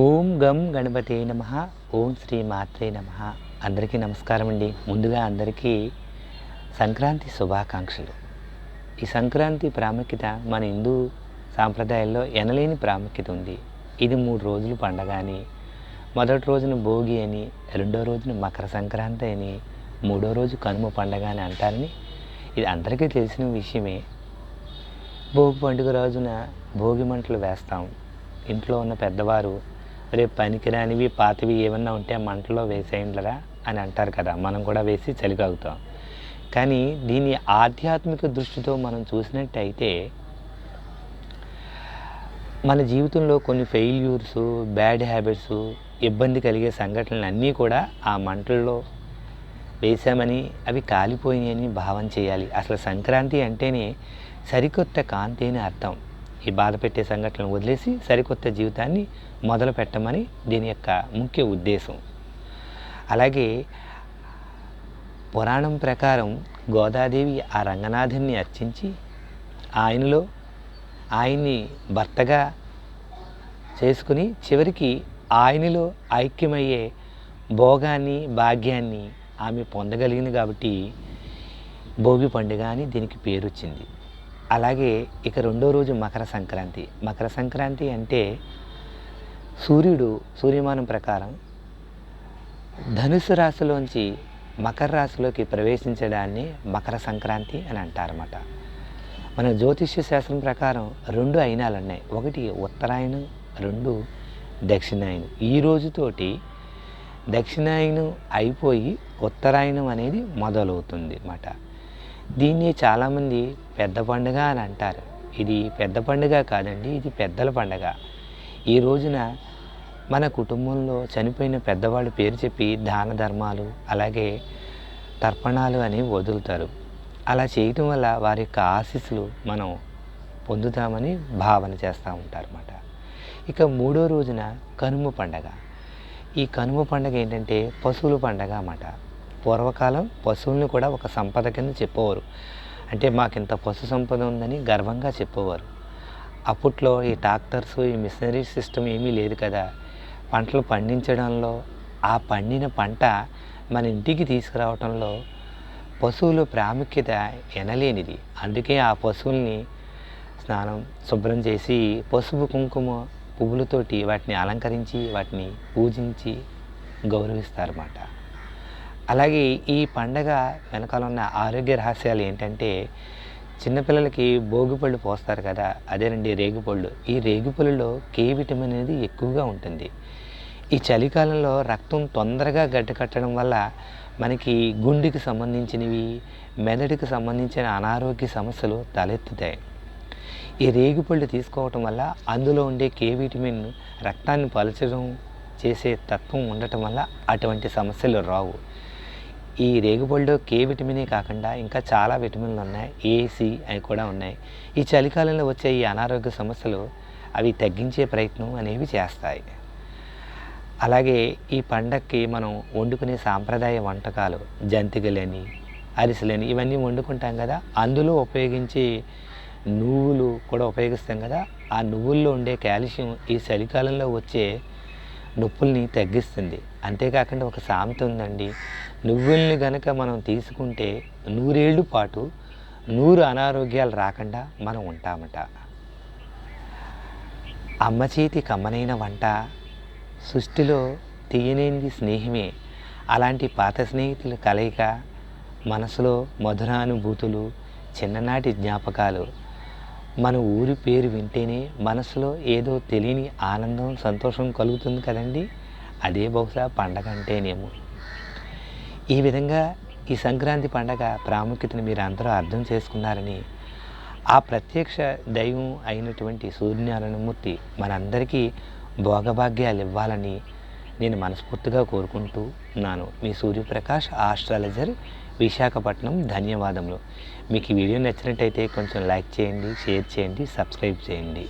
ఓం గం గణపతే నమః. ఓం శ్రీ మాత్రే నమః. అందరికీ నమస్కారం అండి. ముందుగా అందరికీ సంక్రాంతి శుభాకాంక్షలు. ఈ సంక్రాంతి ప్రాముఖ్యత మన హిందూ సాంప్రదాయాల్లో ఎనలేని ప్రాముఖ్యత ఉంది. ఇది 3 రోజులు పండగ అని, మొదటి రోజున భోగి అని, రెండో రోజున మకర సంక్రాంతి అని, మూడో రోజు కనుమ పండగ అని అంటారని ఇది అందరికీ తెలిసిన విషయమే. భోగి పండుగ రోజున భోగి మంటలు వేస్తాం. ఇంట్లో ఉన్న పెద్దవారు రేపు పనికిరానివి పాతవి ఏమన్నా ఉంటే ఆ మంటలో వేసేయండిరా అని అంటారు కదా, మనం కూడా వేసి చలికాగుతాం. కానీ దీని ఆధ్యాత్మిక దృష్టితో మనం చూసినట్టయితే మన జీవితంలో కొన్ని ఫెయిల్యూర్స్, బ్యాడ్ హ్యాబిట్స్, ఇబ్బంది కలిగే సంఘటనలు అన్నీ కూడా ఆ మంటల్లో వేసామని, అవి కాలిపోయినాయని భావం చేయాలి. అసలు సంక్రాంతి అంటేనే సరికొత్త కాంతి అని అర్థం. ఈ బాధ పెట్టే సంఘటనలు వదిలేసి సరికొత్త జీవితాన్ని మొదలు పెట్టమని దీని యొక్క ముఖ్య ఉద్దేశం. అలాగే పురాణం ప్రకారం గోదాదేవి ఆ రంగనాథుని అర్చించి ఆయన్ని భర్తగా చేసుకుని చివరికి ఆయనలో ఐక్యమయ్యే భోగాన్ని, భాగ్యాన్ని ఆమె పొందగలిగింది కాబట్టి భోగి పండుగ అని దీనికి పేరు వచ్చింది. అలాగే ఇక రెండో రోజు మకర సంక్రాంతి. మకర సంక్రాంతి అంటే సూర్యమానం ప్రకారం ధనుసు రాశిలోంచి మకర రాశిలోకి ప్రవేశించడాన్ని మకర సంక్రాంతి అని అంటారన్నమాట. మన జ్యోతిష్య శాస్త్రం ప్రకారం 2 అయినాలు ఉన్నాయి. ఒకటి ఉత్తరాయణం, 2 దక్షిణాయనం. ఈ రోజుతోటి దక్షిణాయనం అయిపోయి ఉత్తరాయణం అనేది మొదలవుతుంది అన్నమాట. దీన్ని చాలామంది పెద్ద పండుగ అని అంటారు. ఇది పెద్ద పండుగ కాదండి, ఇది పెద్దల పండుగ. ఈ రోజున మన కుటుంబంలో చనిపోయిన పెద్దవాళ్ళ పేరు చెప్పి దాన ధర్మాలు, అలాగే తర్పణాలు అని వదులుతారు. అలా చేయటం వల్ల వారి యొక్క ఆశీస్సులు మనం పొందుతామని భావన చేస్తూ ఉంటారు అన్నమాట. ఇక మూడో రోజున కనుమ పండగ. ఈ కనుమ పండగ ఏంటంటే పశువుల పండగ అన్నమాట. పూర్వకాలం పశువుల్ని కూడా ఒక సంపద కింద చెప్పేవారు. అంటే మాకింత పశు సంపద ఉందని గర్వంగా చెప్పేవారు. అప్పట్లో ఈ ట్రాక్టర్స్, ఈ మిషనరీ సిస్టమ్ ఏమీ లేదు కదా. పంటలు పండించడంలో, ఆ పండిన పంట మన ఇంటికి తీసుకురావడంలో పశువుల ప్రాముఖ్యత ఎనలేనిది. అందుకే ఆ పశువుల్ని స్నానం, శుభ్రం చేసి పసుపు, కుంకుమ, పువ్వులతోటి వాటిని అలంకరించి, వాటిని పూజించి గౌరవిస్తారన్నమాట. అలాగే ఈ పండగ వెనకాల ఉన్న ఆరోగ్య రహస్యాలు ఏంటంటే, చిన్నపిల్లలకి భోగిపళ్ళు పోస్తారు కదా, అదేనండి రేగిపళ్ళు. ఈ రేగిపళ్ళులో కే విటమిన్ అనేది ఎక్కువగా ఉంటుంది. ఈ చలికాలంలో రక్తం తొందరగా గడ్డకట్టడం వల్ల మనకి గుండెకి సంబంధించినవి, మెదడుకి సంబంధించిన అనారోగ్య సమస్యలు తలెత్తుతాయి. ఈ రేగిపళ్ళు తీసుకోవటం వల్ల అందులో ఉండే కే విటమిన్ రక్తాన్ని పలచడం చేసే తత్వం ఉండటం వల్ల అటువంటి సమస్యలు రావు. ఈ రేగిపళ్ళలో కే విటమినే కాకుండా ఇంకా చాలా విటమిన్లు ఉన్నాయి, ఏసి అవి కూడా ఉన్నాయి. ఈ చలికాలంలో వచ్చే ఈ అనారోగ్య సమస్యలు అవి తగ్గించే ప్రయత్నం అనేవి చేస్తాయి. అలాగే ఈ పండగకి మనం వండుకునే సాంప్రదాయ వంటకాలు జంతికలని, అరిసెలని ఇవన్నీ వండుకుంటాం కదా. అందులో ఉపయోగించే నువ్వులు కూడా ఉపయోగిస్తాం కదా. ఆ నువ్వుల్లో ఉండే కాల్షియం ఈ చలికాలంలో వచ్చే నొప్పుల్ని తగ్గిస్తుంది. అంతేకాకుండా ఒక సామెత ఉందండి, నువ్వుల్ని గనక మనం తీసుకుంటే 100 ఏళ్ళు పాటు 100 అనారోగ్యాలు రాకుండా మనం ఉంటామట. అమ్మ చేతి కమ్మనైన వంట, సృష్టిలో తీయనేది స్నేహమే. అలాంటి పాత స్నేహితుల కలయిక, మనసులో మధురానుభూతులు, చిన్ననాటి జ్ఞాపకాలు. మన ఊరి పేరు వింటేనే మనసులో ఏదో తెలియని ఆనందం, సంతోషం కలుగుతుంది కదండి. అదే బహుశా పండగ అంటేనేమో. ఈ విధంగా ఈ సంక్రాంతి పండగ ప్రాముఖ్యతను మీరు అందరూ అర్థం చేసుకున్నారని, ఆ ప్రత్యక్ష దైవం అయినటువంటి సూర్యనారాయణమూర్తి మనందరికీ భోగభాగ్యాలు ఇవ్వాలని నేను మనస్ఫూర్తిగా కోరుకుంటున్నాను. మీ సూర్యప్రకాష్, ఆస్ట్రాలజర్, విశాఖపట్నం. ధన్యవాదములు. మీకు ఈ వీడియో నచ్చినట్టయితే కొంచెం లైక్ చేయండి, షేర్ చేయండి, సబ్స్క్రైబ్ చేయండి.